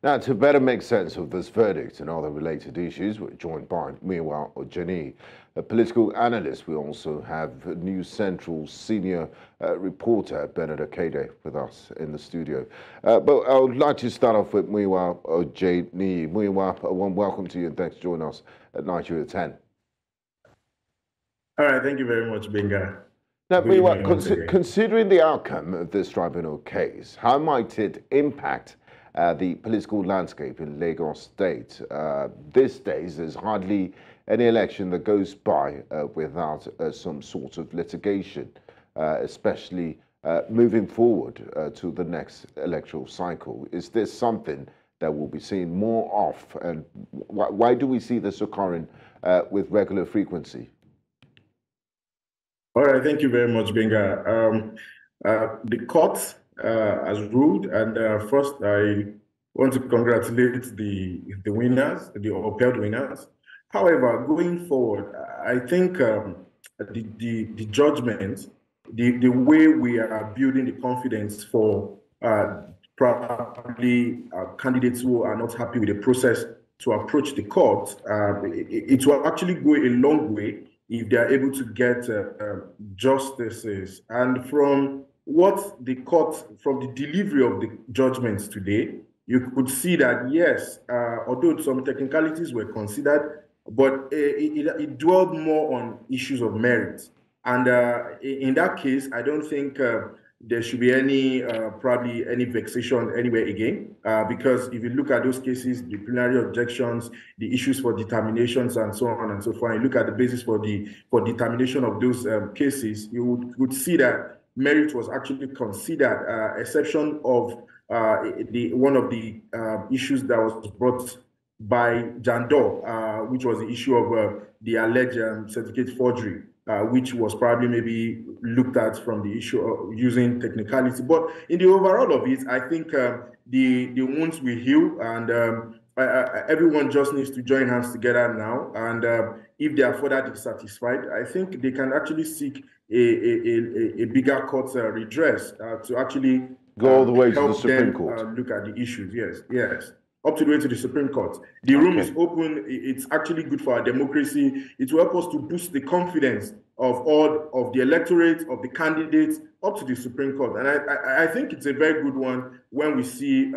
Now, to better make sense of this verdict and other related issues, we're joined by Muyiwa Ojeniyi, a political analyst. We also have News Central senior reporter Bernard Akede with us in the studio. But I would like to start off with Muyiwa Ojeniyi. Muyiwa, a warm welcome to you and thanks for joining us at Nigeria 10. All right, thank you very much, Gbenga. Now, Muyiwa, considering the outcome of this tribunal case, how might it impact the political landscape in Lagos State? These days, there's hardly any election that goes by without some sort of litigation, especially moving forward to the next electoral cycle. Is this something that we'll be seeing more of? And why do we see this occurring with regular frequency? All right, thank you very much, Gbenga. The court has ruled, and first I want to congratulate the winners, the upheld winners. However, going forward, I think the judgment, the way we are building the confidence for probably candidates who are not happy with the process to approach the court, it will actually go a long way if they are able to get justices. And from what the court, from the delivery of the judgments today, you could see that, yes, although some technicalities were considered, but it dwelled more on issues of merit. And in that case, I don't think there should be any, probably any vexation anywhere again, because if you look at those cases, the plenary objections, the issues for determinations and so on and so forth, and you look at the basis for determination of those cases, you would see that merit was actually considered, exception of one of the issues that was brought by Jandor, which was the issue of the alleged certificate forgery, which was probably maybe looked at from the issue of using technicality. But in the overall of it, I think the wounds will heal, and everyone just needs to join hands together now. And if they are further dissatisfied, I think they can actually seek a bigger court redress to actually go all the way to the Supreme Court. Look at the issues. Yes. Up to the way to the Supreme Court. The room is open. It's actually good for our democracy. It will help us to boost the confidence of all of the electorate, of the candidates, up to the Supreme Court. And I think it's a very good one when we see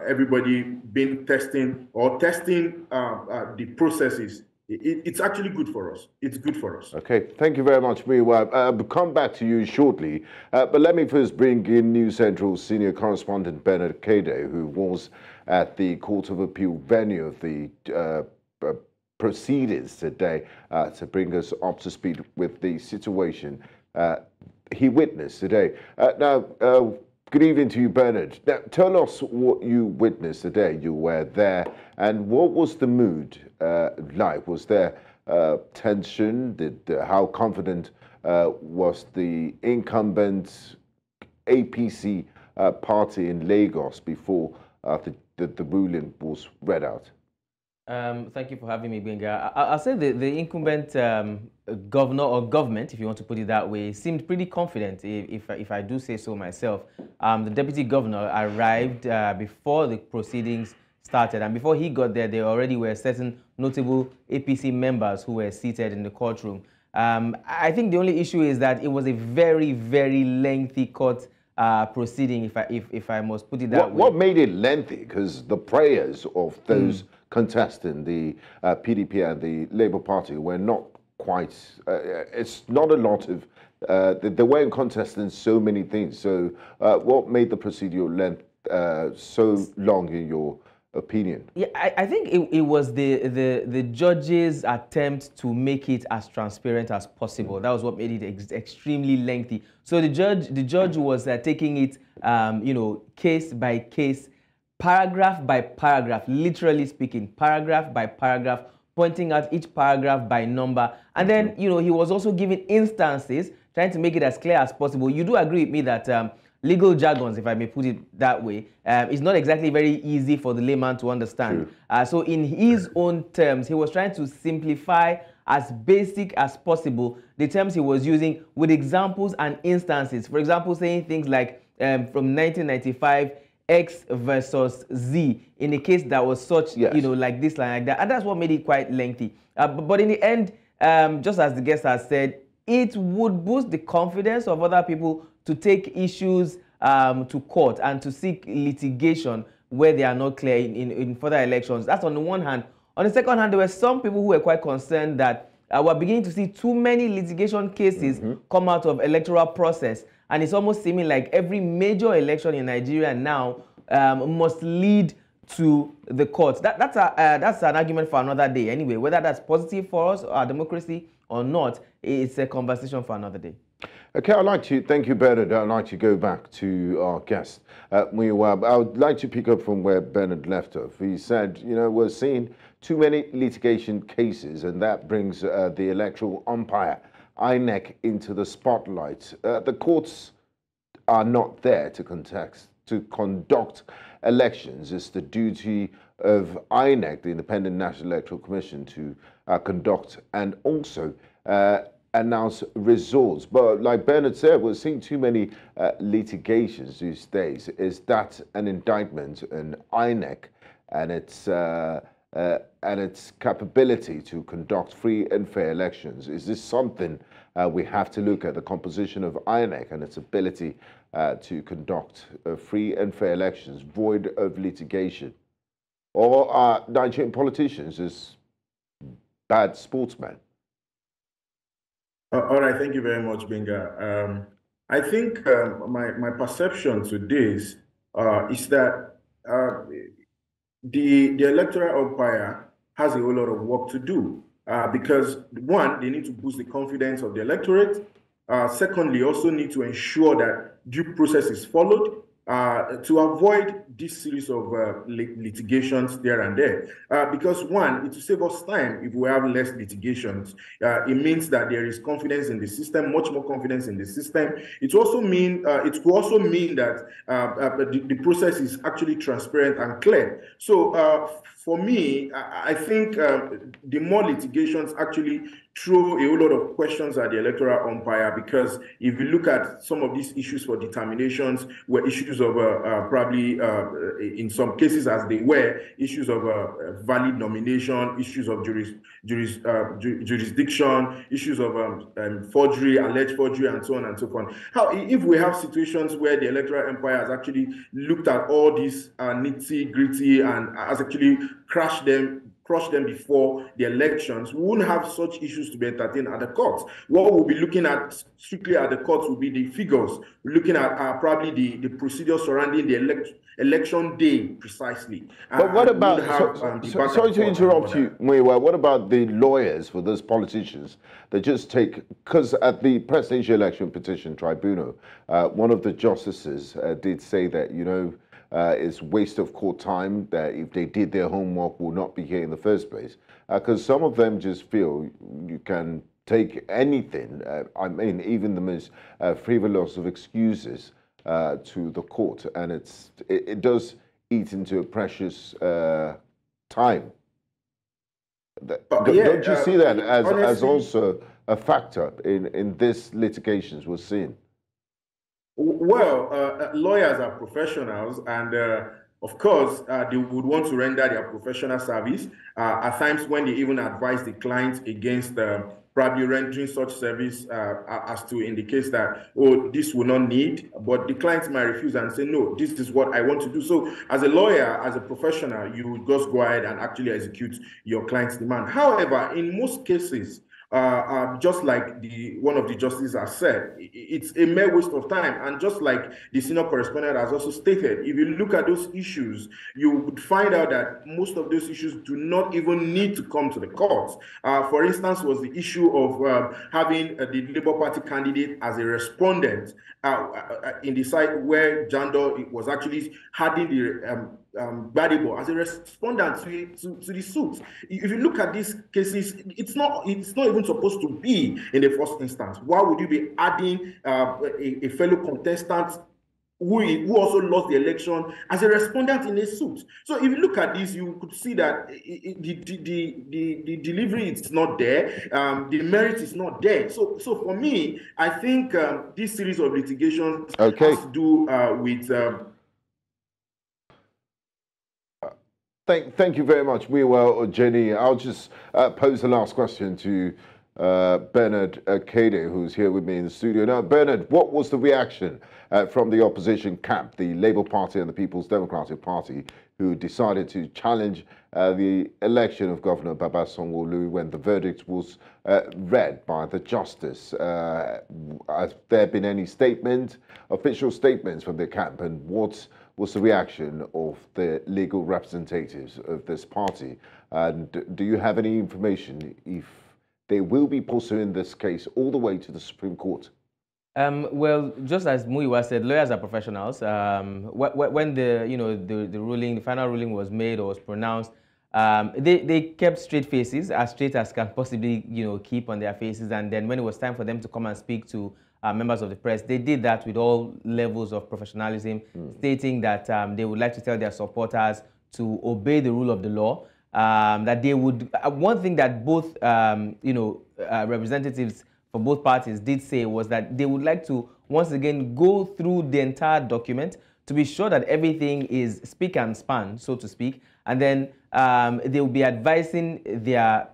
everybody testing the processes. It's actually good for us. It's good for us. Okay, thank you very much, Muyiwa. I'll come back to you shortly, but let me first bring in News Central senior correspondent Bernard Akede, who was at the Court of Appeal venue of the proceedings today to bring us up to speed with the situation he witnessed today. Good evening to you, Bernard. Now, tell us what you witnessed today. You were there, and what was the mood like? Was there tension? How confident was the incumbent APC party in Lagos before the ruling was read out? Thank you for having me, Gbenga. I'll say the incumbent governor or government, if you want to put it that way, seemed pretty confident, if I do say so myself. The deputy governor arrived before the proceedings started, and before he got there, there already were certain notable APC members who were seated in the courtroom. I think the only issue is that it was a very, very lengthy court proceeding, if I must put it that way. What made it lengthy? Because the prayers of those contesting, the PDP and the Labour Party, were not quite, it's not a lot of, they weren't contesting so many things. So what made the procedural length so long in your opinion? Yeah, I think it was the judge's attempt to make it as transparent as possible. That was what made it extremely lengthy. So the judge was taking it, case by case, paragraph by paragraph, literally speaking, paragraph by paragraph, pointing out each paragraph by number. And then, he was also giving instances, trying to make it as clear as possible. You do agree with me that legal jargons, if I may put it that way, is not exactly very easy for the layman to understand. So in his own terms, he was trying to simplify as basic as possible the terms he was using with examples and instances. For example, saying things like from 1995, X versus Z in a case that was such, Yes. you know, like this, like that. And that's what made it quite lengthy. But in the end, just as the guest has said, it would boost the confidence of other people to take issues to court and to seek litigation where they are not clear in further elections. That's on the one hand. On the second hand, there were some people who were quite concerned that we're beginning to see too many litigation cases come out of electoral process. And it's almost seeming like every major election in Nigeria now must lead to the courts. That's an argument for another day. Anyway, whether that's positive for us, our democracy, or not, it's a conversation for another day. Okay, I'd like to thank you, Bernard. I'd like to go back to our guest, Muyiwa. I would like to pick up from where Bernard left off. He said, you know, we're seeing too many litigation cases, and that brings the electoral umpire, INEC, into the spotlight. The courts are not there to conduct elections. It's the duty of INEC, the Independent National Electoral Commission, to conduct and also announce results. But like Bernard said, we're seeing too many litigations these days. Is that an indictment on INEC and its capability to conduct free and fair elections? Is this something we have to look at, the composition of INEC and its ability to conduct free and fair elections void of litigation? Or are Nigerian politicians just bad sportsmen? All right, thank you very much, Gbenga. I think my perception to this is that the electoral umpire has a whole lot of work to do because, one, they need to boost the confidence of the electorate. Secondly, also need to ensure that due process is followed to avoid this series of litigations there and there. Because one, it will save us time if we have less litigations. It means that there is confidence in the system, much more confidence in the system. It will also mean that the process is actually transparent and clear. So for me, I think the more litigations actually throw a whole lot of questions at the electoral umpire, because if you look at some of these issues for determinations, were issues of probably in some cases, as they were, issues of valid nomination, issues of jurisdiction, issues of forgery, alleged forgery, and so on and so forth. How, if we have situations where the electoral umpire has actually looked at all these nitty-gritty and has actually crushed them before the elections, we wouldn't have such issues to be entertained at the courts. What we'll be looking at strictly at the courts will be the figures. We're looking at probably the procedure surrounding the election day precisely. But what about, sorry to interrupt you, Muyiwa, what about the lawyers for those politicians that just take, because at the Presidential Election Petition Tribunal, one of the justices did say that, you know, it's waste of court time, that if they did their homework will not be here in the first place. Because some of them just feel you can take anything, I mean, even the most frivolous of excuses to the court, and it does eat into a precious time. Don't you see that as also a factor in this litigations we're seeing? Well, lawyers are professionals, and of course, they would want to render their professional service. At times when they even advise the client against probably rendering such service as to indicate that, oh, this will not need, but the client might refuse and say, no, this is what I want to do. So as a lawyer, as a professional, you would just go ahead and actually execute your client's demand. However, in most cases, just like one of the justices has said, it's a mere waste of time. And just like the senior correspondent has also stated, if you look at those issues, you would find out that most of those issues do not even need to come to the courts. For instance, was the issue of having the Labour Party candidate as a respondent in the site where Jandor was actually having the Braimoh as a respondent to the suit. If you look at these cases, it's not even supposed to be in the first instance. Why would you be adding a fellow contestant who also lost the election as a respondent in a suit? So if you look at this, you could see that the delivery is not there, the merit is not there. So for me, I think this series of litigations has to do with Thank you very much, Muyiwa Ojeniyi. I'll just pose the last question to Bernard Akede, who's here with me in the studio. Now, Bernard, what was the reaction from the opposition camp, the Labour Party and the People's Democratic Party, who decided to challenge the election of Governor Babajide Sanwo-Olu when the verdict was read by the Justice? Has there been any statement, official statements from the camp, and what was the reaction of the legal representatives of this party? And do you have any information if they will be pursuing this case all the way to the Supreme Court? Well, just as Muyiwa said, lawyers are professionals. When the ruling, the final ruling was made or was pronounced, they kept straight faces, as straight as can possibly keep on their faces. And then when it was time for them to come and speak to members of the press, they did that with all levels of professionalism, stating that they would like to tell their supporters to obey the rule of the law. That they would. One thing that both representatives for both parties did say was that they would like to once again go through the entire document to be sure that everything is spick and span, so to speak, and then they will be advising their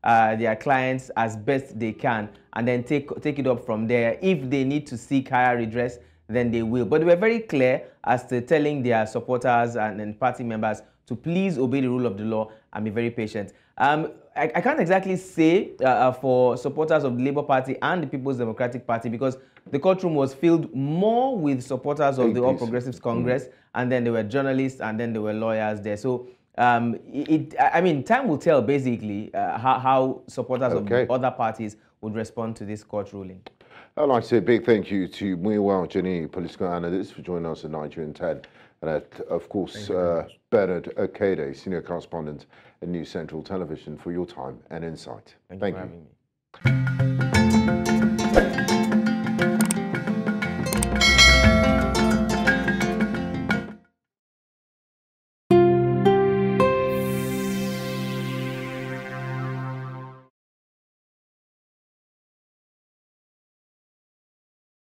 their clients as best they can, and then take it up from there. If they need to seek higher redress, then they will. But they were very clear as to telling their supporters and party members to please obey the rule of the law and be very patient. I can't exactly say for supporters of the Labour Party and the People's Democratic Party, because the courtroom was filled more with supporters of the All Progressives Congress, and then there were journalists, and then there were lawyers there. So I mean, time will tell basically how supporters of the other parties would respond to this court ruling. I'd like to say a big thank you to Muyiwa Ojeniyi, political analyst, for joining us at Nigerian 10. And of course, Bernard Akede, senior correspondent at News Central Television, for your time and insight. Thank you for having me.